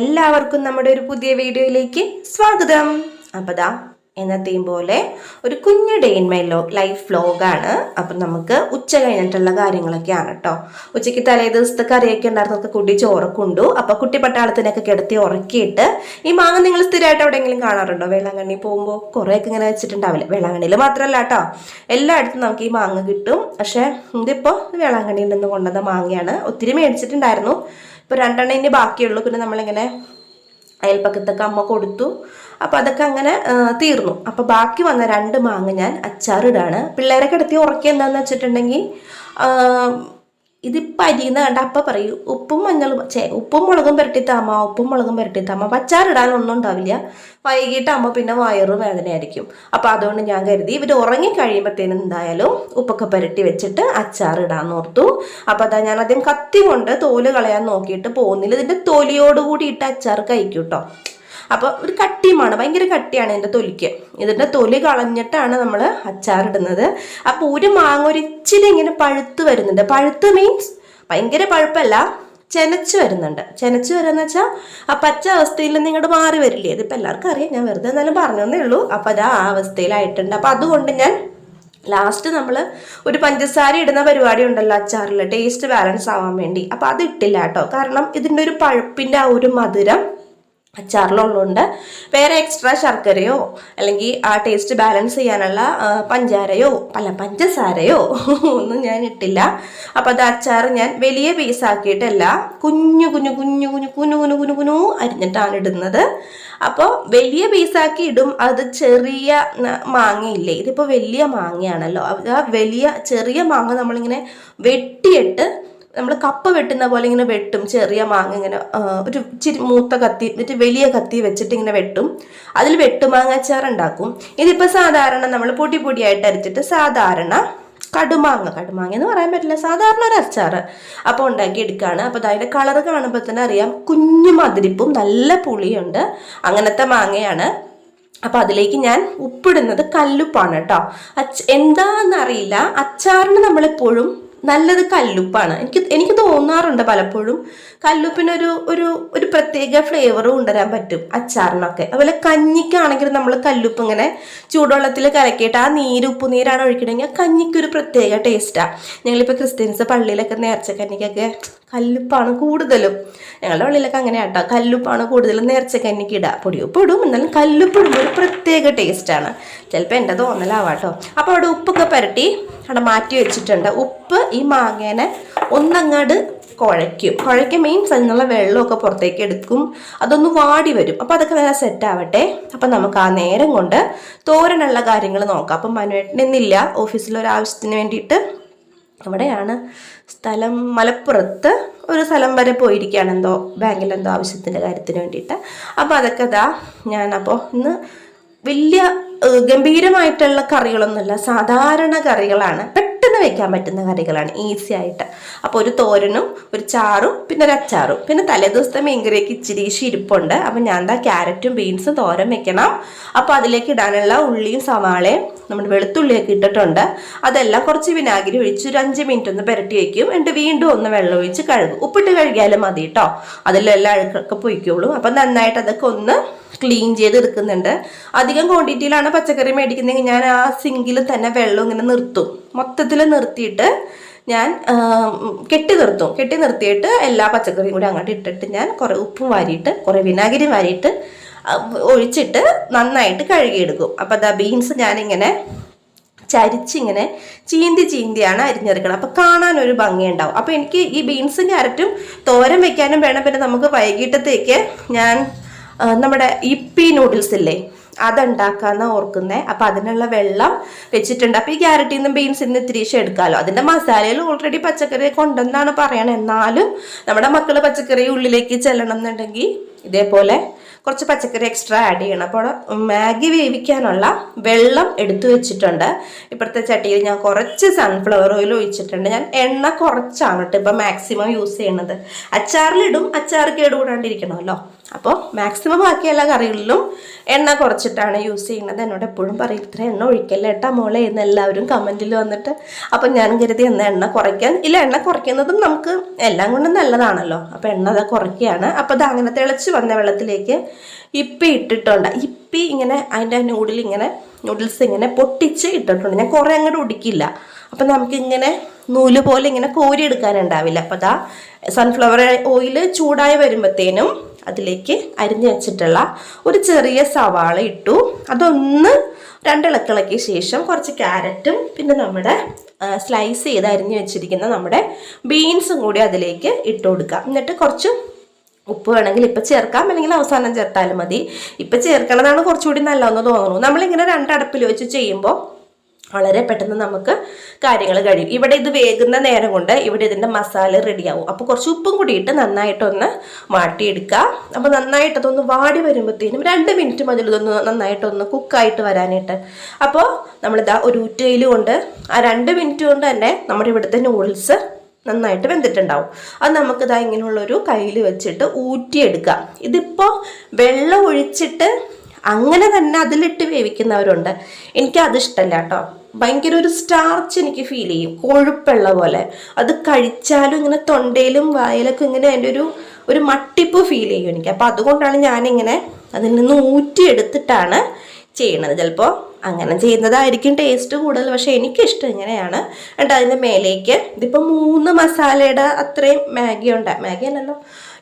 എല്ലാവർക്കും നമ്മുടെ ഒരു പുതിയ വീഡിയോയിലേക്ക് സ്വാഗതം. അപ്പോൾ ദാ എന്നത്തെയും പോലെ ഒരു കുഞ്ഞു ഡേ ഇൻ മൈ ലൈഫ് വ്ലോഗാണ്. അപ്പം നമുക്ക് ഉച്ച കഴിഞ്ഞിട്ടുള്ള കാര്യങ്ങളൊക്കെയാണ് കേട്ടോ. ഉച്ചയ്ക്ക് തലേ ദിവസത്തെ കറിയൊക്കെ ഉണ്ടായിരുന്നൊക്കെ കുട്ടി ചോറൊക്കെ ഉണ്ടു. അപ്പോൾ കുട്ടി പട്ടാളത്തിനൊക്കെ കിടത്തി ഉറക്കിയിട്ട് ഈ മാങ്ങ നിങ്ങൾ സ്ഥിരമായിട്ട് എവിടെയെങ്കിലും കാണാറുണ്ടോ? വേളാങ്കണ്ണി പോകുമ്പോൾ കുറേയൊക്കെ ഇങ്ങനെ വെച്ചിട്ടുണ്ടാവില്ല. വേളാങ്കണ്ണിയിൽ മാത്രമല്ല കേട്ടോ, എല്ലായിടത്തും നമുക്ക് ഈ മാങ്ങ കിട്ടും. പക്ഷേ ഇതിപ്പോൾ വേളാങ്കണ്ണിയിൽ നിന്ന് കൊണ്ടുവന്ന മാങ്ങയാണ്. ഒത്തിരി മേടിച്ചിട്ടുണ്ടായിരുന്നു. ഇപ്പോൾ 2 എണ്ണ ഇനി ബാക്കിയുള്ളൂ. പിന്നെ നമ്മളിങ്ങനെ അയൽപ്പക്കത്തൊക്കെ അമ്മ കൊടുത്തു. അപ്പോൾ അതൊക്കെ അങ്ങനെ തീർന്നു. അപ്പോൾ ബാക്കി വന്ന 2 മാങ്ങ ഞാൻ അച്ചാറിടാണ്. പിള്ളേരെ കിടത്തി ഉറക്കി എന്താണെന്ന് വെച്ചിട്ടുണ്ടെങ്കിൽ ഇതിപ്പോൾ അരിയുന്ന കണ്ട അപ്പം പറയൂ ഉപ്പും മുളകും പുരട്ടിത്താമ, ഉപ്പും മുളകും പുരട്ടിത്താമ. അച്ചാറിടാനൊന്നും ഉണ്ടാവില്ല. വൈകിട്ട് അമ്മ പിന്നെ വയറും വേദനയായിരിക്കും. അപ്പോൾ അതുകൊണ്ട് ഞാൻ കരുതി ഇവർ ഉറങ്ങിക്കഴിയുമ്പോഴത്തേനും എന്തായാലും ഉപ്പൊക്കെ പുരട്ടി വെച്ചിട്ട് അച്ചാറിടാന്ന് ഓർത്തു. അപ്പോൾ അതാ ഞാൻ ആദ്യം കത്തി കൊണ്ട് തോല് കളയാൻ നോക്കിയിട്ട് പോകുന്നില്ല. ഇതിൻ്റെ തൊലിയോടുകൂടി ഇട്ട് അച്ചാർ കഴിക്കും കേട്ടോ. അപ്പോൾ ഒരു കട്ടിയുമാണ്, ഭയങ്കര കട്ടിയാണ് ഇതിൻ്റെ തൊലിക്ക്. ഇതിൻ്റെ തൊലി കളഞ്ഞിട്ടാണ് നമ്മൾ അച്ചാറിടുന്നത്. അപ്പോൾ ഒരു മാങ്ങ ഒരു ഇച്ചിരി ഇങ്ങനെ പഴുത്ത് വരുന്നുണ്ട്. പഴുത്ത് മീൻസ് ഭയങ്കര പഴുപ്പല്ല, ചെനച്ച് വരുന്നുണ്ട്. ചെനച്ച് വരാന്ന് വെച്ചാൽ ആ പച്ച അവസ്ഥയിൽ നിന്ന് ഇങ്ങോട്ട് മാറി വരില്ലേ? ഇതിപ്പോൾ എല്ലാവർക്കും അറിയാം, ഞാൻ വെറുതെ എന്നാലും പറഞ്ഞതേ ഉള്ളൂ. അപ്പോൾ അത് ആ അവസ്ഥയിലായിട്ടുണ്ട്. അപ്പോൾ അതുകൊണ്ട് ഞാൻ ലാസ്റ്റ് നമ്മൾ ഒരു പഞ്ചസാര ഇടുന്ന പരിപാടി ഉണ്ടല്ലോ അച്ചാറിൽ, ടേസ്റ്റ് ബാലൻസ് ആവാൻ വേണ്ടി. അപ്പോൾ അത് ഇട്ടില്ല കേട്ടോ. കാരണം ഇതിൻ്റെ ഒരു പഴുപ്പിൻ്റെ ആ ഒരു മധുരം അച്ചാറിലുള്ളതുകൊണ്ട് വേറെ എക്സ്ട്രാ ശർക്കരയോ അല്ലെങ്കിൽ ആ ടേസ്റ്റ് ബാലൻസ് ചെയ്യാനുള്ള പഞ്ചസാരയോ ഒന്നും ഞാൻ ഇട്ടില്ല. അപ്പോൾ അത് അച്ചാർ ഞാൻ വലിയ പീസാക്കിയിട്ടല്ല, കുഞ്ഞു കുഞ്ഞു കുഞ്ഞു കുഞ്ഞു കുഞ്ഞു കുഞ്ഞു കുഞ്ഞു കുഞ്ഞു അരിഞ്ഞിട്ടാണ് ഇടുന്നത്. അപ്പോൾ വലിയ പീസാക്കി ഇടും. അത് ചെറിയ മാങ്ങയില്ലേ, ഇതിപ്പോൾ വലിയ മാങ്ങയാണല്ലോ. ആ ചെറിയ മാങ്ങ നമ്മളിങ്ങനെ വെട്ടിയിട്ട് നമ്മൾ കപ്പ വെട്ടുന്ന പോലെ ഇങ്ങനെ വെട്ടും. ചെറിയ മാങ്ങ ഇങ്ങനെ ഒരു ഇച്ചിരി മൂത്ത കത്തി എന്നിട്ട് വലിയ കത്തി വെച്ചിട്ട് ഇങ്ങനെ വെട്ടും. അതിൽ വെട്ടുമാങ്ങ അച്ചാർ ഉണ്ടാക്കും. ഇതിപ്പോൾ സാധാരണ നമ്മൾ പൊടിയായിട്ട് അരച്ചിട്ട് സാധാരണ കടുമാങ്ങ എന്ന് പറയാൻ പറ്റില്ല, സാധാരണ ഒരു അച്ചാർ അപ്പോൾ ഉണ്ടാക്കി എടുക്കുകയാണ്. അപ്പോൾ അതിൻ്റെ കളറ് കാണുമ്പോൾ തന്നെ അറിയാം, കുഞ്ഞു മധുരിപ്പും നല്ല പുളിയുണ്ട്. അങ്ങനത്തെ മാങ്ങയാണ്. അപ്പോൾ അതിലേക്ക് ഞാൻ ഉപ്പിടുന്നത് കല്ലുപ്പാണ് കേട്ടോ. എന്താണെന്നറിയില്ല, അച്ചാറിന് നമ്മളെപ്പോഴും നല്ലത് കല്ലുപ്പാണ്. എനിക്ക് തോന്നാറുണ്ട് പലപ്പോഴും കല്ലുപ്പിനൊരു ഒരു പ്രത്യേക ഫ്ലേവറും കൊണ്ടുവരാൻ പറ്റും അച്ചാറിനൊക്കെ. അതുപോലെ കഞ്ഞിക്കാണെങ്കിൽ നമ്മൾ കല്ലുപ്പ് ഇങ്ങനെ ചൂടുവെള്ളത്തിൽ കലക്കിയിട്ട് ആ ഉപ്പ് നീരാണ് ഒഴിക്കണമെങ്കിൽ കഞ്ഞിക്കൊരു പ്രത്യേക ടേസ്റ്റാണ്. ഞങ്ങളിപ്പോൾ ക്രിസ്ത്യൻസ് പള്ളിയിലൊക്കെ നേർച്ച കഞ്ഞിക്കൊക്കെ കല്ലുപ്പാണ് കൂടുതലും. ഞങ്ങളുടെ പള്ളിയിലൊക്കെ അങ്ങനെയാണ് കേട്ടോ, കല്ലുപ്പാണ് കൂടുതലും നേർച്ച കഞ്ഞിക്ക് ഇടുക. പൊടിയുപ്പ് ഇടും, എന്നാലും കല്ലുപ്പ് ഇടുമ്പോൾ ഒരു പ്രത്യേക ടേസ്റ്റാണ്. ചിലപ്പോൾ എൻ്റെ തോന്നലാവാട്ടോ. അപ്പോൾ അവിടെ ഉപ്പൊക്കെ പുരട്ടി അവിടെ മാറ്റി വെച്ചിട്ടുണ്ട്. ഉപ്പ് ഈ മാങ്ങേനെ ഒന്നങ്ങാട് കുഴയ്ക്കും മീൻസ് അതിനുള്ള വെള്ളമൊക്കെ പുറത്തേക്ക് എടുക്കും. അതൊന്ന് വാടി വരും. അപ്പോൾ അതൊക്കെ നല്ല സെറ്റ് ആവട്ടെ. അപ്പം നമുക്ക് ആ നേരം കൊണ്ട് തോരനുള്ള കാര്യങ്ങൾ നോക്കാം. അപ്പം മനുവേട്ടനിന്നില്ല, ഓഫീസിലൊരാവശ്യത്തിന് വേണ്ടിയിട്ട് അവിടെയാണ് സ്ഥലം, മലപ്പുറത്ത് ഒരു സ്ഥലം വരെ പോയിരിക്കുകയാണ്, എന്തോ ബാങ്കിലെന്തോ ആവശ്യത്തിൻ്റെ കാര്യത്തിന് വേണ്ടിയിട്ട്. അപ്പോൾ അതൊക്കെ ഞാനപ്പോൾ ഇന്ന് വലിയ ഗംഭീരമായിട്ടുള്ള കറികളൊന്നുമില്ല, സാധാരണ കറികളാണ്, പെട്ടെന്ന് വെക്കാൻ പറ്റുന്ന കറികളാണ്, ഈസി ആയിട്ട്. അപ്പോൾ ഒരു തോരനും ഒരു ചാറും പിന്നെ ഒരു അച്ചാറും, പിന്നെ തലേദിവസത്തെ മീൻകറിയൊക്കെ ഇച്ചിരി ഇരിപ്പുണ്ട്. അപ്പം ഞാൻ ക്യാരറ്റും ബീൻസും തോരൻ വെക്കണം. അപ്പോൾ അതിലേക്ക് ഇടാനുള്ള ഉള്ളിയും സവാളയും നമ്മുടെ വെളുത്തുള്ളിയൊക്കെ ഇട്ടിട്ടുണ്ട്. അതെല്ലാം കുറച്ച് വിനാഗിരി ഒഴിച്ച് ഒരു 5 മിനിറ്റ് ഒന്ന് പുരട്ടി വയ്ക്കും. എന്നിട്ട് വീണ്ടും ഒന്ന് വെള്ളം ഒഴിച്ച് കഴുകും. ഉപ്പിട്ട് കഴുകിയാലും മതി കേട്ടോ, അതിലെല്ലാം അഴുക്കൊക്കെ പൊയ്ക്കോളൂ. അപ്പം നന്നായിട്ട് അതൊക്കെ ഒന്ന് ക്ലീൻ ചെയ്ത് എടുക്കുന്നുണ്ട്. അധികം ക്വാണ്ടിറ്റിയിലാണ് പച്ചക്കറി മേടിക്കുന്നതെങ്കിൽ ഞാൻ ആ സിങ്കിൽ തന്നെ വെള്ളം ഇങ്ങനെ നിർത്തും. മൊത്തത്തിൽ നിർത്തിയിട്ട് ഞാൻ കെട്ടി നിർത്തിയിട്ട് എല്ലാ പച്ചക്കറിയും കൂടി അങ്ങോട്ട് ഇട്ടിട്ട് ഞാൻ കുറേ ഉപ്പും വാരിയിട്ട് കുറേ വിനാഗിരി വാരിയിട്ട് ഒഴിച്ചിട്ട് നന്നായിട്ട് കഴുകിയെടുക്കും. അപ്പോൾ അതാ ബീൻസ് ഞാനിങ്ങനെ ചരിച്ചിങ്ങനെ ചീന്തിയാണ് അരിഞ്ഞെടുക്കണം. അപ്പോൾ കാണാനൊരു ഭംഗിയുണ്ടാവും. അപ്പോൾ എനിക്ക് ഈ ബീൻസും ക്യാരറ്റും തോരൻ വെക്കാനും വേണം. പിന്നെ നമുക്ക് വൈകിട്ടത്തേക്ക് ഞാൻ നമ്മുടെ ഇപ്പി നൂഡിൽസ് ഇല്ലേ, അതുണ്ടാക്കാന്ന് ഓർക്കുന്നേ. അപ്പം അതിനുള്ള വെള്ളം വെച്ചിട്ടുണ്ട്. അപ്പോൾ ഈ ക്യാരറ്റിൽ നിന്നും ബീൻസിൽ നിന്ന് ഇത്തിരി എടുക്കാമല്ലോ. അതിൻ്റെ മസാലയിൽ ഓൾറെഡി പച്ചക്കറി കൊണ്ടെന്നാണ് പറയണത്. എന്നാലും നമ്മുടെ മക്കൾ പച്ചക്കറി ഉള്ളിലേക്ക് ചെല്ലണം എന്നുണ്ടെങ്കിൽ ഇതേപോലെ കുറച്ച് പച്ചക്കറി എക്സ്ട്രാ ആഡ് ചെയ്യണം. അപ്പോൾ മാഗി വേവിക്കാനുള്ള വെള്ളം എടുത്തു വെച്ചിട്ടുണ്ട്. ഇപ്പോഴത്തെ ചട്ടിയിൽ ഞാൻ കുറച്ച് സൺഫ്ലവർ ഓയിൽ ഒഴിച്ചിട്ടുണ്ട്. ഞാൻ എണ്ണ കുറച്ചാണ് കേട്ടോ ഇപ്പം മാക്സിമം യൂസ് ചെയ്യണത്. അച്ചാറിലിടും, അച്ചാർ കേടുകൂടാണ്ടിരിക്കണമല്ലോ. അപ്പോൾ മാക്സിമം ബാക്കി എല്ലാ കറികളിലും എണ്ണ കുറച്ചിട്ടാണ് യൂസ് ചെയ്യുന്നത്. എന്നോട് എപ്പോഴും പറയും ഇത്ര എണ്ണ ഒഴിക്കല്ലേ ഏട്ടാ മോളെ എന്ന് എല്ലാവരും കമൻറ്റിൽ വന്നിട്ട്. അപ്പം ഞാൻ കരുതി എണ്ണ കുറയ്ക്കാൻ ഇല്ല, എണ്ണ കുറയ്ക്കുന്നതും നമുക്ക് എല്ലാം കൊണ്ടും നല്ലതാണല്ലോ. അപ്പോൾ എണ്ണ അത് കുറയ്ക്കുകയാണ്. അപ്പോൾ അത് അങ്ങനെ തിളച്ച് വന്ന വെള്ളത്തിലേക്ക് ഇപ്പി ഇട്ടിട്ടുണ്ട്. ഇപ്പി ഇങ്ങനെ അതിൻ്റെ നൂഡിൽസ് ഇങ്ങനെ പൊട്ടിച്ച് ഇട്ടിട്ടുണ്ട്. ഞാൻ കുറേ അങ്ങോട്ട് ഉടിക്കില്ല, അപ്പം നമുക്കിങ്ങനെ നൂല് പോലെ ഇങ്ങനെ കോരി എടുക്കാനുണ്ടാവില്ല. അപ്പോൾ അതാ സൺഫ്ലവർ ഓയിൽ ചൂടായി വരുമ്പോഴത്തേനും അതിലേക്ക് അരിഞ്ഞു വെച്ചിട്ടുള്ള ഒരു ചെറിയ സവാള ഇട്ടു. അതൊന്ന് രണ്ടിളക്കിളക്കിയ ശേഷം കുറച്ച് ക്യാരറ്റും പിന്നെ നമ്മുടെ സ്ലൈസ് ചെയ്ത് അരിഞ്ഞു വെച്ചിരിക്കുന്ന നമ്മുടെ ബീൻസും കൂടി അതിലേക്ക് ഇട്ട് കൊടുക്കാം. എന്നിട്ട് കുറച്ച് ഉപ്പ് വേണമെങ്കിൽ ഇപ്പം ചേർക്കാം, അല്ലെങ്കിൽ അവസാനം ചേർത്താലും മതി. ഇപ്പം ചേർക്കണതാണ് കുറച്ചുകൂടി നല്ലതെന്ന് തോന്നുന്നു. നമ്മളിങ്ങനെ രണ്ടടുപ്പിൽ വെച്ച് ചെയ്യുമ്പോൾ വളരെ പെട്ടെന്ന് നമുക്ക് കാര്യങ്ങൾ കഴിയും. ഇവിടെ ഇത് വേകുന്ന നേരം കൊണ്ട് ഇവിടെ ഇതിൻ്റെ മസാല റെഡിയാവും. അപ്പോൾ കുറച്ച് ഉപ്പും കൂടി ഇട്ട് നന്നായിട്ടൊന്ന് വാട്ടിയെടുക്കുക. അപ്പോൾ നന്നായിട്ടതൊന്ന് വാടി വരുമ്പോഴത്തേനും 2 മിനിറ്റ് മതി ഇതൊന്ന് നന്നായിട്ടൊന്ന് കുക്കായിട്ട് വരാനായിട്ട്. അപ്പോൾ നമ്മളിതാ ഒരു ഊറ്റയിൽ കൊണ്ട് ആ 2 മിനിറ്റ് കൊണ്ട് തന്നെ നമ്മുടെ ഇവിടുത്തെ നൂഡിൽസ് നന്നായിട്ട് വെന്തിട്ടുണ്ടാവും. അത് നമുക്കിതാ ഇങ്ങനെയുള്ളൊരു കയ്യിൽ വെച്ചിട്ട് ഊറ്റിയെടുക്കാം. ഇതിപ്പോൾ വെള്ളം ഒഴിച്ചിട്ട് അങ്ങനെ തന്നെ അതിലിട്ട് വേവിക്കുന്നവരുണ്ട്. എനിക്കത് ഇഷ്ടമല്ല കേട്ടോ. ഭയങ്കര ഒരു സ്റ്റാർച്ച് എനിക്ക് ഫീൽ ചെയ്യും, കൊഴുപ്പുള്ള പോലെ. അത് കഴിച്ചാലും ഇങ്ങനെ തൊണ്ടയിലും വായിലൊക്കെ ഇങ്ങനെ അതിൻ്റെ ഒരു മട്ടിപ്പ് ഫീൽ ചെയ്യും എനിക്ക്. അപ്പോൾ അതുകൊണ്ടാണ് ഞാനിങ്ങനെ അതിൽ നിന്ന് ഊറ്റിയെടുത്തിട്ടാണ് ചെയ്യണത്. ചിലപ്പോൾ അങ്ങനെ ചെയ്യുന്നതായിരിക്കും ടേസ്റ്റ് കൂടുതൽ, പക്ഷേ എനിക്കിഷ്ടം ഇങ്ങനെയാണ്. എന്നിട്ട് അതിൻ്റെ മേലേക്ക് ഇതിപ്പോൾ 3 മസാലയുടെ അത്രയും മാഗി അല്ലല്ലോ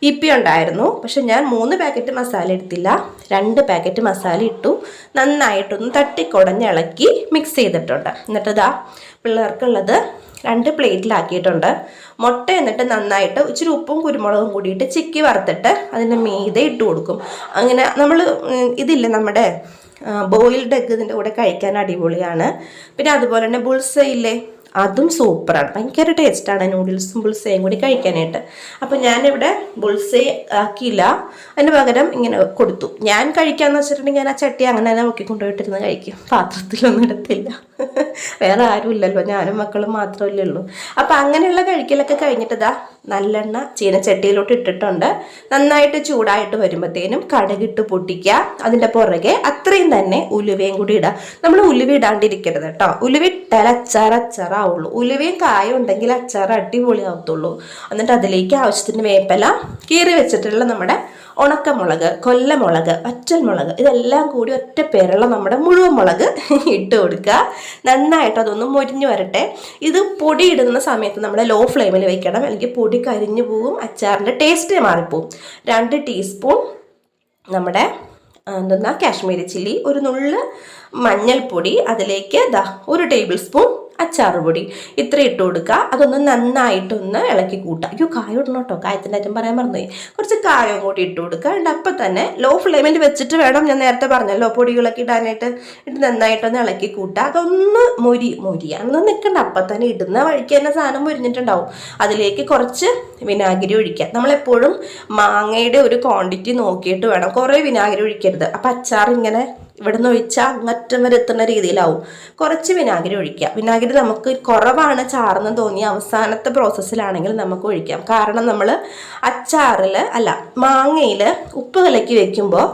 ഇപ്പി ഉണ്ടായിരുന്നു. പക്ഷെ ഞാൻ 3 പാക്കറ്റ് മസാല എടുത്തില്ല, 2 പാക്കറ്റ് മസാല ഇട്ടു. നന്നായിട്ടൊന്ന് തട്ടിക്കുടഞ്ഞ് ഇളക്കി മിക്സ് ചെയ്തിട്ടുണ്ട്. എന്നിട്ട് ഇതാ പിള്ളേർക്കുള്ളത് 2 പ്ലേറ്റിലാക്കിയിട്ടുണ്ട്. മുട്ട എന്നിട്ട് നന്നായിട്ട് ഇച്ചിരി ഉപ്പും കുരുമുളകും കൂടിയിട്ട് ചിക്കി വറുത്തിട്ട് അതിൻ്റെ മീതെ ഇട്ട് കൊടുക്കും. അങ്ങനെ നമ്മൾ ഇതില്ലേ നമ്മുടെ ബോയിൽഡ് എഗ് ഇതിൻ്റെ കൂടെ കഴിക്കാൻ അടിപൊളിയാണ്. പിന്നെ അതുപോലെ തന്നെ ബുൾസയില്ലേ, അതും സൂപ്പറാണ്. ഭയങ്കര ടേസ്റ്റാണ് നൂഡിൽസും ബുൾസയും കൂടി കഴിക്കാനായിട്ട്. അപ്പം ഞാനിവിടെ ബുൾസൈ ആക്കിയില്ല, അതിന് പകരം ഇങ്ങനെ കൊടുത്തു. ഞാൻ കഴിക്കാമെന്ന് വെച്ചിട്ടുണ്ടെങ്കിൽ ഞാൻ ആ ചട്ടി അങ്ങനെ തന്നെ നോക്കി കൊണ്ടുപോയിട്ടിരുന്ന് കഴിക്കും, പാത്രത്തിലൊന്നും ഇടത്തില്ല. വേറെ ആരും ഇല്ലല്ലോ, ഞാനും മക്കളും മാത്രമല്ലേ ഉള്ളൂ. അപ്പം അങ്ങനെയുള്ള കഴിക്കലൊക്കെ കഴിഞ്ഞിട്ട് നല്ലെണ്ണ ചീനച്ചട്ടിയിലോട്ട് ഇട്ടിട്ടുണ്ട്. നന്നായിട്ട് ചൂടായിട്ട് വരുമ്പോഴത്തേനും കടുകിട്ട് പൊട്ടിക്കുക. അതിൻ്റെ പുറകെ അത്രയും തന്നെ ഉലുവയും കൂടി ഇടുക. നമ്മൾ ഉലുവ ഇടാണ്ടിരിക്കരുത് കേട്ടോ. ഉലുവ ഇട്ടാൽ അച്ചാറാവുള്ളൂ. ഉലുവയും കായും ഉണ്ടെങ്കിൽ അച്ചാർ അടിപൊളിയാവത്തുള്ളൂ. എന്നിട്ട് അതിലേക്ക് ആവശ്യത്തിന് വേപ്പില, കീറി വെച്ചിട്ടുള്ള നമ്മുടെ ഉണക്കമുളക്, കൊല്ലമുളക്, വറ്റൽമുളക്, ഇതെല്ലാം കൂടി ഒറ്റ പേരുള്ള നമ്മുടെ മുഴുവൻ മുളക് ഇട്ട് കൊടുക്കുക. നന്നായിട്ട് അതൊന്ന് മൊരിഞ്ഞ് വരട്ടെ. ഇത് പൊടി ഇടുന്ന സമയത്ത് നമ്മൾ ലോ ഫ്ലെയിമിൽ വെക്കണം, അല്ലെങ്കിൽ പൊടി കരിഞ്ഞു പോവും, അച്ചാറിൻ്റെ ടേസ്റ്റ് മാറിപ്പോവും. 2 ടീസ്പൂൺ നമ്മുടെ കാശ്മീരി ചില്ലി, ഒരു നുള്ള് മഞ്ഞൾപ്പൊടി, അതിലേക്ക് 1 ടേബിൾ സ്പൂൺ അച്ചാർ പൊടി, ഇത്ര ഇട്ട് കൊടുക്കുക. അതൊന്ന് നന്നായിട്ടൊന്ന് ഇളക്കി കൂട്ടുക. അയ്യോ കായം ഇടണം കേട്ടോ, കായത്തിൻ്റെ ഐറ്റം പറയാൻ മറന്നുപോയി. കുറച്ച് കായം കൂടി ഇട്ട് കൊടുക്കുക. എന്നിട്ട് അപ്പം തന്നെ ലോ ഫ്ലെയിമിൽ വെച്ചിട്ട് വേണം, ഞാൻ നേരത്തെ പറഞ്ഞല്ലോ പൊടികളൊക്കെ ഇടാനായിട്ട്. ഇട്ട് നന്നായിട്ടൊന്ന് ഇളക്കി കൂട്ടുക. അതൊന്ന് മൊരിയാണെന്ന് നിൽക്കണ്ട, അപ്പം തന്നെ ഇടുന്ന വഴിക്ക് തന്നെ സാധനം മൊരിഞ്ഞിട്ടുണ്ടാവും. അതിലേക്ക് കുറച്ച് വിനാഗിരി ഒഴിക്കുക. നമ്മളെപ്പോഴും മാങ്ങയുടെ ഒരു ക്വാണ്ടിറ്റി നോക്കിയിട്ട് വേണം, കുറേ വിനാഗിരി ഒഴിക്കരുത്. അപ്പം അച്ചാർ ഇങ്ങനെ ഇവിടെ നിന്ന് ഒഴിച്ചാൽ അങ്ങറ്റം വരെ എത്തുന്ന രീതിയിലാവും. കുറച്ച് വിനാഗിരി ഒഴിക്കുക. വിനാഗിരി നമുക്ക് കുറവാണ് ചാർന്ന് തോന്നി അവസാനത്തെ പ്രോസസ്സിലാണെങ്കിൽ നമുക്ക് ഒഴിക്കാം. കാരണം നമ്മൾ അച്ചാറിൽ മാങ്ങയിൽ ഉപ്പ് കലക്കി വെക്കുമ്പോൾ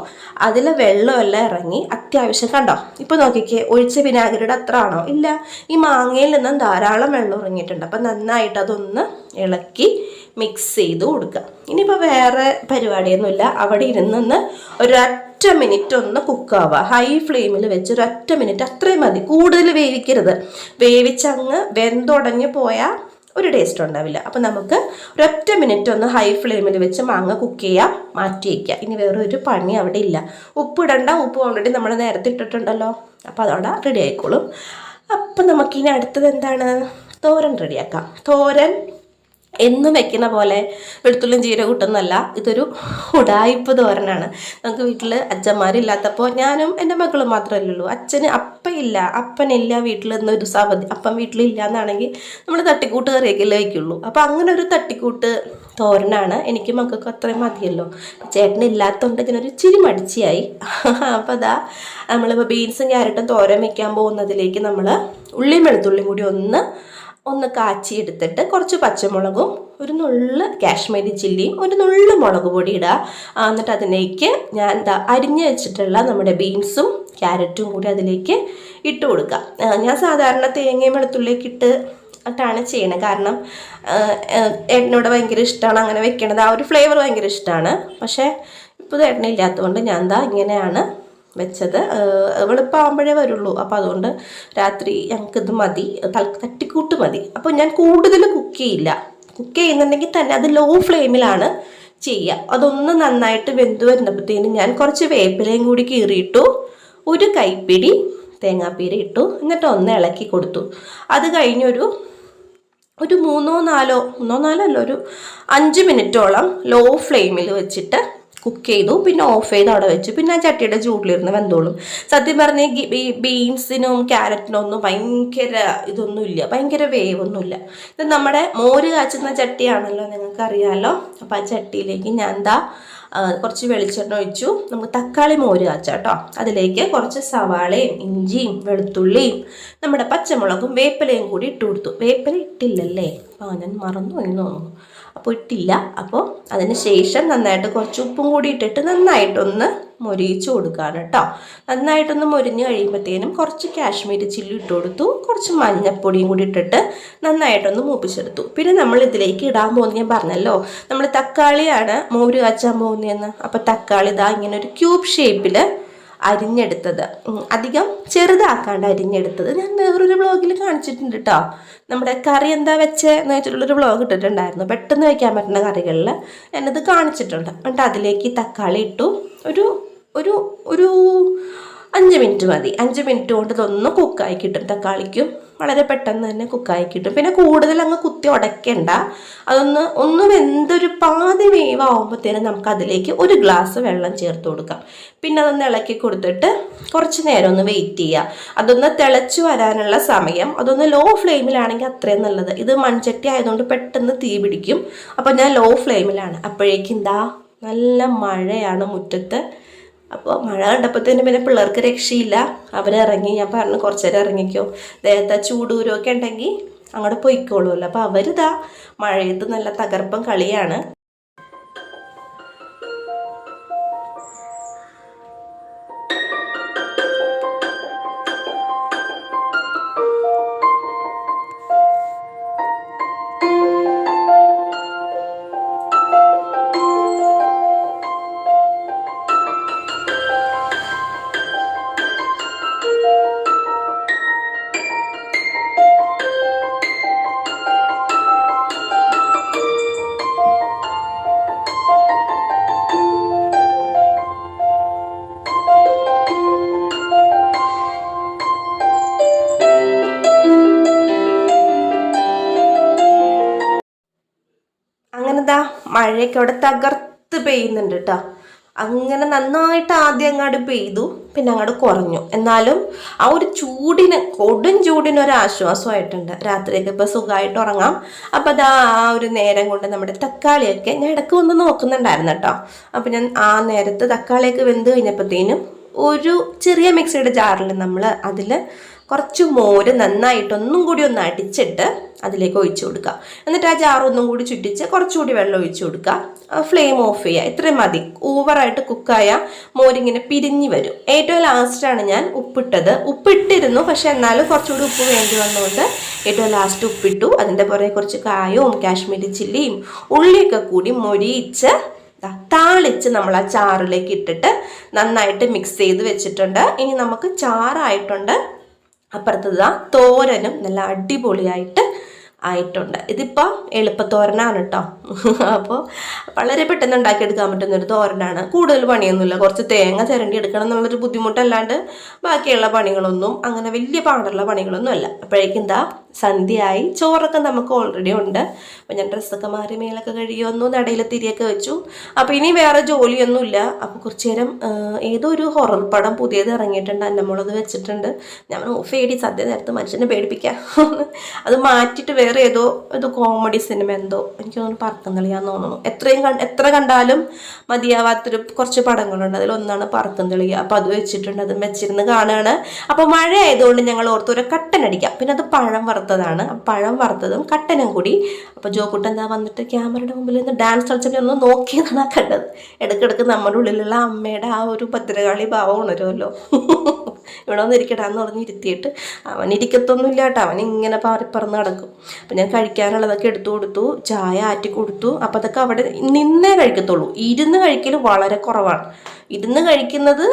അതിൽ വെള്ളമെല്ലാം ഇറങ്ങി അത്യാവശ്യം കണ്ടോ, ഇപ്പോൾ നോക്കിക്കേ, ഒഴിച്ച വിനാഗിരിയുടെ അത്ര ആണോ? ഇല്ല, ഈ മാങ്ങയിൽ നിന്നും ധാരാളം വെള്ളം ഇറങ്ങിയിട്ടുണ്ട്. അപ്പം നന്നായിട്ട് അതൊന്ന് ഇളക്കി മിക്സ് ചെയ്ത് കൊടുക്കുക. ഇനിയിപ്പോൾ വേറെ പരിപാടിയൊന്നുമില്ല, അവിടെ ഇരുന്നൊന്ന് ഒരൊറ്റ മിനിറ്റ് ഒന്ന് കുക്കാവുക. ഹൈ ഫ്ലെയിമിൽ വെച്ച് ഒരൊറ്റ മിനിറ്റ് അത്രയും മതി, കൂടുതൽ വേവിക്കരുത്. വേവിച്ചങ്ങ് വെന്തുടഞ്ഞ് പോയാൽ ഒരു ടേസ്റ്റ് ഉണ്ടാവില്ല. അപ്പം നമുക്ക് ഒരൊറ്റ മിനിറ്റ് ഒന്ന് ഹൈ ഫ്ലെയിമിൽ വെച്ച് മാങ്ങ കുക്ക് ചെയ്യാം, മാറ്റി വയ്ക്കുക. ഇനി വേറെ ഒരു പണി അവിടെ ഇല്ല. ഉപ്പ് ഇടണ്ട, ഉപ്പ് ഓൾറെഡി നമ്മൾ നേരത്തെ ഇട്ടിട്ടുണ്ടല്ലോ, അപ്പോൾ അതവിടെ റെഡി ആയിക്കോളും. അപ്പം നമുക്കിനി അടുത്തത് എന്താണ്? തോരൻ റെഡിയാക്കാം. തോരൻ എന്നും വെക്കുന്ന പോലെ വെളുത്തുള്ളിയും ജീരകം ഇട്ടൊന്നുമല്ല, ഇതൊരു ഉടായിപ്പ് തോരനാണ്. നമുക്ക് വീട്ടിൽ അച്ഛന്മാരില്ലാത്തപ്പോൾ ഞാനും എൻ്റെ മക്കളും മാത്രമല്ലേ ഉള്ളൂ. അപ്പനില്ല വീട്ടിൽ നിന്നൊരു അവധി, അപ്പം വീട്ടിലില്ല എന്നാണെങ്കിൽ നമ്മൾ തട്ടിക്കൂട്ട് കറിയൊക്കെയല്ലേ വയ്ക്കുള്ളൂ. അപ്പോൾ അങ്ങനെ ഒരു തട്ടിക്കൂട്ട് തോരനാണ്. എനിക്ക് മക്കൾക്ക് അത്രയും മതിയല്ലോ. ചേട്ടനില്ലാത്തതുകൊണ്ട് ഇതിനൊരു ചിരി മടിച്ചിയായി. അപ്പോൾ നമ്മളിപ്പോൾ ബീൻസും ക്യാരറ്റും തോരൻ വയ്ക്കാൻ പോകുന്നതിലേക്ക് നമ്മൾ ഉള്ളിയും വെളുത്തുള്ളിയും കൂടി ഒന്ന് ഒന്ന് കാച്ചി എടുത്തിട്ട് കുറച്ച് പച്ചമുളകും ഒരു നുള്ള് കാശ്മീരി ചില്ലിയും ഒരു നുള്ള് മുളക് പൊടി ഇടുക. എന്നിട്ട് അതിലേക്ക് ഞാൻ അരിഞ്ഞ് വെച്ചിട്ടുള്ള നമ്മുടെ ബീൻസും ക്യാരറ്റും കൂടി അതിലേക്ക് ഇട്ട് കൊടുക്കുക. ഞാൻ സാധാരണ തേങ്ങയും വെളുത്തുള്ളിയൊക്കെ ഇട്ടാണ് ചെയ്യണത്. കാരണം ഏട്ടനോട് ഭയങ്കര ഇഷ്ടമാണ് അങ്ങനെ വെക്കണത്. ആ ഒരു ഫ്ലേവർ ഭയങ്കര ഇഷ്ടമാണ്. പക്ഷേ ഇപ്പോൾ ഏട്ടനില്ലാത്തതുകൊണ്ട് ഞാൻ ഇങ്ങനെയാണ് വെച്ചത്. വെളുപ്പാകുമ്പോഴേ വരുള്ളൂ. അപ്പോൾ അതുകൊണ്ട് രാത്രി ഞങ്ങൾക്കിത് മതി, തട്ടിക്കൂട്ട് മതി. അപ്പോൾ ഞാൻ കൂടുതൽ കുക്ക് ചെയ്യില്ല. കുക്ക് ചെയ്യുന്നുണ്ടെങ്കിൽ തന്നെ അത് ലോ ഫ്ലെയിമിലാണ് ചെയ്യുക. അതൊന്ന് നന്നായിട്ട് വെന്ത് വരുന്നപ്പോഴത്തേനും ഞാൻ കുറച്ച് വേപ്പിലയും കൂടി കീറിയിട്ടു, ഒരു കൈപ്പിടി തേങ്ങാപ്പീര ഇട്ടു, എന്നിട്ട് ഒന്ന് ഇളക്കി കൊടുത്തു. അത് കഴിഞ്ഞൊരു മൂന്നോ നാലോ അല്ല, ഒരു 5 മിനിറ്റോളം ലോ ഫ്ലെയിമിൽ വെച്ചിട്ട് കുക്ക് ചെയ്തു. പിന്നെ ഓഫ് ചെയ്ത് അവിടെ വെച്ചു. പിന്നെ ആ ചട്ടിയുടെ ചൂടിലിരുന്ന് വെന്തോളും. സത്യം പറഞ്ഞാൽ ഈ ബീൻസിനും ക്യാരറ്റിനും ഒന്നും ഭയങ്കര ഇതൊന്നുമില്ല, ഭയങ്കര വേവൊന്നുമില്ല. ഇത് നമ്മുടെ മോര് കാച്ചുന്ന ചട്ടിയാണല്ലോ, നിങ്ങൾക്കറിയാമല്ലോ. അപ്പോൾ ആ ചട്ടിയിലേക്ക് ഞാൻ കുറച്ച് വെളിച്ചെണ്ണ ഒഴിച്ചു. നമുക്ക് തക്കാളി മോര് കാച്ചാം കേട്ടോ. അതിലേക്ക് കുറച്ച് സവാളയും ഇഞ്ചിയും വെളുത്തുള്ളിയും നമ്മുടെ പച്ചമുളകും വേപ്പിലയും കൂടി ഇട്ട് കൊടുത്തു. വേപ്പില ഇട്ടില്ലല്ലേ? ഞാൻ മറന്നു എന്ന് തോന്നുന്നു. അപ്പോൾ ഇട്ടില്ല. അപ്പോൾ അതിന് ശേഷം നന്നായിട്ട് കുറച്ച് ഉപ്പും കൂടി ഇട്ടിട്ട് നന്നായിട്ടൊന്ന് മൊരിയിച്ച് കൊടുക്കുകയാണ് കേട്ടോ. നന്നായിട്ടൊന്ന് മൊരിഞ്ഞ് കഴിയുമ്പോഴത്തേനും കുറച്ച് കാശ്മീരി ചില്ലി ഇട്ട് കൊടുത്തു. കുറച്ച് മഞ്ഞൾപ്പൊടിയും കൂടി ഇട്ടിട്ട് നന്നായിട്ടൊന്ന് മൂപ്പിച്ചെടുത്തു. പിന്നെ നമ്മൾ ഇതിലേക്ക് ഇടാൻ പോകുന്ന ഞാൻ പറഞ്ഞല്ലോ, നമ്മൾ തക്കാളിയാണ് മോര് കാച്ചാൻ പോകുന്നതെന്ന്. അപ്പോൾ തക്കാളി ഇങ്ങനെ ഒരു ക്യൂബ് ഷേപ്പിൽ അരിഞ്ഞെടുത്തത്, അധികം ചെറുതാക്കാണ്ട് അരിഞ്ഞെടുത്തത് ഞാൻ വേറൊരു വ്ളോഗിൽ കാണിച്ചിട്ടുണ്ട് കേട്ടോ. നമ്മുടെ കറി എന്താ വെച്ചെന്ന് വെച്ചിട്ടുള്ളൊരു വ്ളോഗ് ഇട്ടിട്ടുണ്ടായിരുന്നു. പെട്ടെന്ന് വയ്ക്കാൻ പറ്റുന്ന കറികളിൽ ഞാനത് കാണിച്ചിട്ടുണ്ട്. എന്നിട്ട് അതിലേക്ക് തക്കാളി ഇട്ടു. ഒരു 5 മിനിറ്റ് മതി. 5 മിനിറ്റ് കൊണ്ട് ഇതൊന്ന് കുക്കായി കിട്ടും. തക്കാളിക്കും വളരെ പെട്ടെന്ന് തന്നെ കുക്കായി കിട്ടും. പിന്നെ കൂടുതൽ അങ്ങ് കുത്തി ഉടയ്ക്കണ്ട. ഒന്ന് വെന്തൊരു പാതി വേവാകുമ്പോഴത്തേനും നമുക്ക് അതിലേക്ക് ഒരു ഗ്ലാസ് വെള്ളം ചേർത്ത് കൊടുക്കാം. പിന്നെ അതൊന്ന് ഇളക്കി കൊടുത്തിട്ട് കുറച്ച് നേരം ഒന്ന് വെയിറ്റ് ചെയ്യുക. അതൊന്ന് തിളച്ച് വരാനുള്ള സമയം അതൊന്ന് ലോ ഫ്ലെയിമിലാണെങ്കിൽ അത്രയും നല്ലത്. ഇത് മൺചട്ടി ആയതുകൊണ്ട് പെട്ടെന്ന് തീ പിടിക്കും. അപ്പോൾ ഞാൻ ലോ ഫ്ലെയിമിലാണ്. അപ്പോഴേക്കും നല്ല മഴയാണ് മുറ്റത്ത്. അപ്പോൾ മഴ കണ്ടപ്പോഴത്തേനും പിന്നെ പിള്ളേർക്ക് രക്ഷയില്ല. അവരിറങ്ങി. ഞാൻ പറഞ്ഞു കുറച്ച് നേരം ഇറങ്ങിക്കോ, ദേഹത്തെ ചൂടൂരമൊക്കെ ഉണ്ടെങ്കിൽ അങ്ങോട്ട് പൊയ്ക്കോളുമല്ലോ. അപ്പോൾ അവരിതാ മഴയത്ത് നല്ല തകർപ്പൻ കളിയാണ്. മഴയൊക്കെ അവിടെ തകർത്ത് പെയ്യുന്നുണ്ട് കേട്ടോ. അങ്ങനെ നന്നായിട്ട് ആദ്യം അങ്ങോട്ട് പെയ്തു, പിന്നെ അങ്ങോട്ട് കുറഞ്ഞു. എന്നാലും ആ ഒരു കൊടും ചൂടിന് ഒരു ആശ്വാസമായിട്ടുണ്ട്. രാത്രിയൊക്കെ ഇപ്പോൾ സുഖമായിട്ട് ഉറങ്ങാം. അപ്പോൾ ആ ഒരു നേരം കൊണ്ട് നമ്മുടെ തക്കാളിയൊക്കെ ഞാൻ ഇടയ്ക്ക് ഒന്ന് നോക്കുന്നുണ്ടായിരുന്നു കേട്ടോ. അപ്പോൾ ഞാൻ ആ നേരത്ത് തക്കാളിയൊക്കെ വെന്ത് കഴിഞ്ഞപ്പോഴത്തേനും ഒരു ചെറിയ മിക്സിയുടെ ജാറിൽ നമ്മൾ അതിൽ കുറച്ച് മോര് നന്നായിട്ടൊന്നും കൂടി ഒന്ന് അടിച്ചിട്ട് അതിലേക്ക് ഒഴിച്ചു കൊടുക്കുക. എന്നിട്ട് ആ ജാറൊന്നും കൂടി ചുറ്റിച്ച് കുറച്ചുകൂടി വെള്ളം ഒഴിച്ചു കൊടുക്കുക. ഫ്ലെയിം ഓഫ് ചെയ്യുക. ഇത്രയും മതി. ഓവറായിട്ട് കുക്കായ മോരിങ്ങനെ പിരിഞ്ഞ് വരും. ഏറ്റവും ലാസ്റ്റാണ് ഞാൻ ഉപ്പിട്ടിരുന്നു. പക്ഷെ എന്നാലും കുറച്ചുകൂടി ഉപ്പ് വേണ്ടി വന്നുകൊണ്ട് ഏറ്റവും ലാസ്റ്റ് ഉപ്പിട്ടു. അതിൻ്റെ പുറകെ കുറച്ച് കായവും കാശ്മീരി ചില്ലിയും ഉള്ളിയൊക്കെ കൂടി മൊരിയിച്ച് താളിച്ച് നമ്മൾ ആ ചാറിലേക്ക് ഇട്ടിട്ട് നന്നായിട്ട് മിക്സ് ചെയ്ത് വെച്ചിട്ടുണ്ട്. ഇനി നമുക്ക് ചാറായിട്ടുണ്ട്. അപ്പുറത്ത് തോരനും നല്ല അടിപൊളിയായിട്ട് ആയിട്ടുണ്ട്. ഇതിപ്പോൾ എളുപ്പത്തോരനാണ് കേട്ടോ. അപ്പോൾ വളരെ പെട്ടെന്ന് ഉണ്ടാക്കിയെടുക്കാൻ പറ്റുന്നൊരു തോരനാണ്. കൂടുതൽ പണിയൊന്നുമില്ല. കുറച്ച് തേങ്ങ ചിരണ്ടി എടുക്കണം എന്നുള്ളൊരു ബുദ്ധിമുട്ടല്ലാണ്ട് ബാക്കിയുള്ള പണികളൊന്നും അങ്ങനെ വലിയ പാടുള്ള പണികളൊന്നും അല്ല. അപ്പോഴേക്കും സന്ധ്യയായി. ചോറൊക്കെ നമുക്ക് ഓൾറെഡി ഉണ്ട്. അപ്പം ഞാൻ ഡ്രസ്സൊക്കെ മാറി മേലൊക്കെ കഴിയുമെന്നു നടയിൽ തിരിയൊക്കെ വെച്ചു. അപ്പോൾ ഇനി വേറെ ജോലിയൊന്നുമില്ല. അപ്പോൾ കുറച്ച് നേരം ഏതോ ഒരു ഹൊറർ പടം പുതിയത് ഇറങ്ങിയിട്ടുണ്ട്, അന്നമുളക് വെച്ചിട്ടുണ്ട്. ഞാൻ ഓഫ് ചെയ്തി സദ്യ നേരത്ത് മനുഷ്യനെ പേടിപ്പിക്കാം. അത് മാറ്റിയിട്ട് വേറെ വേറെ ഏതോ കോമഡി സിനിമ എന്തോ എനിക്ക് തോന്നുന്നു പറക്കുംതളിയാന്ന് തോന്നുന്നു. എത്ര കണ്ടാലും മതിയാവാത്തൊരു കുറച്ച് പടങ്ങളുണ്ട്, അതിലൊന്നാണ് പറക്കുംതളിക. അപ്പോൾ അത് വെച്ചിട്ടുണ്ട്, അത് വെച്ചിരുന്ന് കാണുകയാണ്. അപ്പോൾ മഴ ആയതുകൊണ്ട് ഞങ്ങൾ ഓർത്ത് ഒരു കട്ടൻ അടിക്കാം. പിന്നെ അത് പഴം വറുത്തതാണ്, പഴം വറുത്തതും കട്ടനും കൂടി. അപ്പോൾ ജോക്കുട്ടൻ എന്താ വന്നിട്ട് ക്യാമറയുടെ മുമ്പിൽ നിന്ന് ഡാൻസ് കളിച്ചപ്പോൾ ഒന്ന് നോക്കിയതാണ് കണ്ടത്. ഇടയ്ക്കിടയ്ക്ക് നമ്മുടെ ഉള്ളിലുള്ള അമ്മയുടെ ആ ഒരു ഭദ്രകാളി ഭാവം ഉണരുമല്ലോ. ഇവിടെ ഒന്ന് ഇരിക്കടാന്ന് പറഞ്ഞ് ഇരുത്തിയിട്ട് അവൻ ഇരിക്കത്തൊന്നുമില്ല കേട്ടോ, അവൻ ഇങ്ങനെ പാറിപ്പറന്ന് കിടക്കും. അപ്പം ഞാൻ കഴിക്കാനുള്ളതൊക്കെ എടുത്തു കൊടുത്തു, ചായ ആറ്റി കൊടുത്തു. അപ്പം അതൊക്കെ അവിടെ നിന്നേ കഴിക്കത്തുള്ളൂ, ഇരുന്ന് കഴിക്കൽ വളരെ കുറവാണ്. ഇരുന്ന് കഴിക്കുന്നത്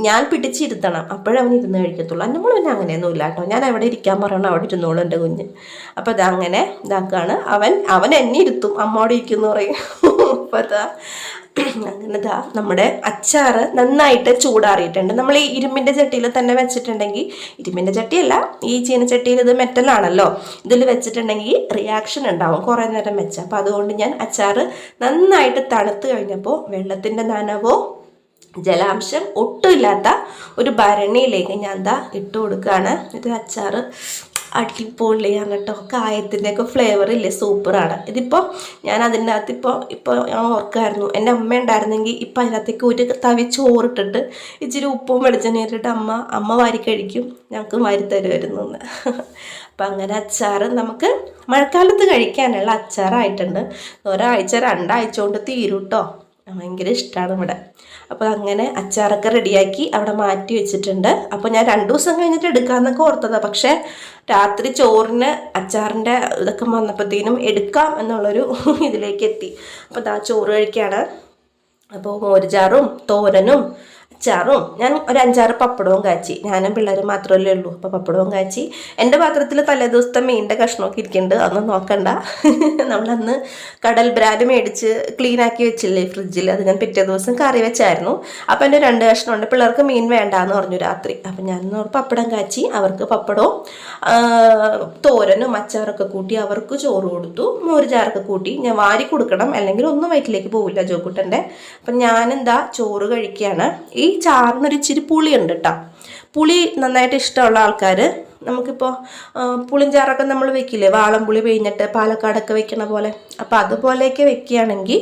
ഞാൻ പിടിച്ചിരുത്തണം, അപ്പോഴവൻ ഇരുന്ന് കഴിക്കത്തുള്ളൂ. നമ്മൾ പിന്നെ അങ്ങനെയൊന്നും ഇല്ല കേട്ടോ, ഞാൻ അവിടെ ഇരിക്കാൻ പറയണം, അവിടെ ഇരുന്നോളൂ എൻ്റെ കുഞ്ഞ്. അപ്പോൾ അതങ്ങനെ ഇതാക്കാണ്. അവൻ എന്നെ ഇരുത്തും, അമ്മ അവിടെ ഇരിക്കുന്നു പറയും. അപ്പോൾ അതാ അങ്ങനെ നമ്മുടെ അച്ചാറ് നന്നായിട്ട് ചൂടാറിയിട്ടുണ്ട്. നമ്മൾ ഈ ഇരുമ്പിൻ്റെ ചട്ടിയിൽ തന്നെ വെച്ചിട്ടുണ്ടെങ്കിൽ, ഇരുമ്പിൻ്റെ ചട്ടിയല്ല, ഈ ചീനച്ചട്ടിയിൽ ഇത് മെറ്റലാണല്ലോ, ഇതിൽ വെച്ചിട്ടുണ്ടെങ്കിൽ റിയാക്ഷൻ ഉണ്ടാവും കുറേ നേരം വെച്ച്. അപ്പോൾ അതുകൊണ്ട് ഞാൻ അച്ചാറ് നന്നായിട്ട് തണുത്ത് കഴിഞ്ഞപ്പോൾ വെള്ളത്തിൻ്റെ നനവോ ജലാംശം ഒട്ടുമില്ലാത്ത ഒരു ഭരണിയിലേക്ക് ഞാൻ ഇട്ട് കൊടുക്കുകയാണ്. ഇത് അച്ചാറ് അടിപൊളിയാണ് കേട്ടോ, കായത്തിൻ്റെയൊക്കെ ഫ്ലേവർ ഇല്ലേ, സൂപ്പറാണ്. ഇതിപ്പോൾ ഞാൻ അതിൻ്റെ അകത്ത് ഇപ്പോൾ ഞാൻ ഓർക്കായിരുന്നു, എൻ്റെ അമ്മ ഉണ്ടായിരുന്നെങ്കിൽ ഇപ്പം അതിനകത്തേക്ക് ഒരു തവി ചോറിട്ടിട്ട് ഇച്ചിരി ഉപ്പും വെളിച്ചെണ്ണ ഇട്ടിട്ട് അമ്മ വാരി കഴിക്കും, ഞങ്ങൾക്ക് വാരി തരുമായിരുന്നു എന്ന്. അപ്പം അങ്ങനെ അച്ചാറ് നമുക്ക് മഴക്കാലത്ത് കഴിക്കാനുള്ള അച്ചാറായിട്ടുണ്ട്. ഒരാഴ്ച 2 ആഴ്ച കൊണ്ട് തീരും കേട്ടോ, ഭയങ്കര ഇഷ്ടമാണ് ഇവിടെ. അപ്പോൾ അങ്ങനെ അച്ചാറൊക്കെ റെഡിയാക്കി അവിടെ മാറ്റി വെച്ചിട്ടുണ്ട്. അപ്പോൾ ഞാൻ 2 ദിവസം കഴിഞ്ഞിട്ട് എടുക്കാമെന്നൊക്കെ ഓർത്തതാണ്, പക്ഷേ രാത്രി ചോറിന് അച്ചാറിൻ്റെ ഇതൊക്കെ വന്നപ്പോഴത്തേനും എടുക്കാം എന്നുള്ളൊരു ഇതിലേക്ക് എത്തി. അപ്പോൾ ചോറ് കഴിക്കുകയാണ്. അപ്പോൾ മോരുചാറും തോരനും അച്ചാറും, ഞാൻ ഒരു 5-6 പപ്പടവും കാച്ചി, ഞാനും പിള്ളേരും മാത്രമല്ലേ ഉള്ളൂ. അപ്പോൾ പപ്പടവും കാച്ചി. എൻ്റെ പാത്രത്തിൽ തലേദിവസത്തെ മീനിൻ്റെ കഷ്ണമൊക്കെ ഇരിക്കുന്നുണ്ട്, അതൊന്നും നോക്കണ്ട. നമ്മളന്ന് കടൽ ബ്രാൻഡ് മേടിച്ച് ക്ലീനാക്കി വെച്ചില്ലേ ഫ്രിഡ്ജിൽ, അത് ഞാൻ പിറ്റേ ദിവസം കറി വെച്ചായിരുന്നു. അപ്പോൾ എൻ്റെ 2 കഷ്ണമുണ്ട്, പിള്ളേർക്ക് മീൻ വേണ്ടാന്ന് പറഞ്ഞു രാത്രി. അപ്പോൾ ഞാൻ പപ്പടം കാച്ചി, അവർക്ക് പപ്പടവും തോരനും അച്ചാറൊക്കെ കൂട്ടി അവർക്ക് ചോറ് കൊടുത്തു. മോരുചാറൊക്കെ കൂട്ടി ഞാൻ വാരി കൊടുക്കണം, അല്ലെങ്കിൽ ഒന്നും വയറ്റിലേക്ക് പോവില്ല ജോക്കുട്ടൻ്റെ. അപ്പം ഞാനെന്താ ചോറ് കഴിക്കുകയാണ്. ഈ ചാറിനൊരു ഇച്ചിരി പുളിയുണ്ട് കേട്ടോ, പുളി നന്നായിട്ട് ഇഷ്ടമുള്ള ആൾക്കാർ, നമുക്കിപ്പോൾ പുളിഞ്ചാറൊക്കെ നമ്മൾ വെക്കില്ലേ, വാളംപുളി പിഴിഞ്ഞിട്ട് പാലക്കാടൊക്കെ വെക്കണ പോലെ, അപ്പോൾ അതുപോലെയൊക്കെ വെക്കുകയാണെങ്കിൽ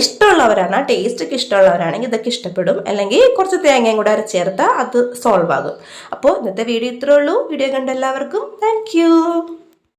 ഇഷ്ടമുള്ളവരാണ്, ടേസ്റ്റൊക്കെ ഇഷ്ടമുള്ളവരാണെങ്കിൽ ഇതൊക്കെ ഇഷ്ടപ്പെടും. അല്ലെങ്കിൽ കുറച്ച് തേങ്ങയും കൂടെ അരച്ചേർത്താൽ അത് സോൾവ് ആകും. അപ്പോൾ ഇന്നത്തെ വീഡിയോ ഇത്രേ ഉള്ളൂ. വീഡിയോ കണ്ട എല്ലാവർക്കും താങ്ക് യു.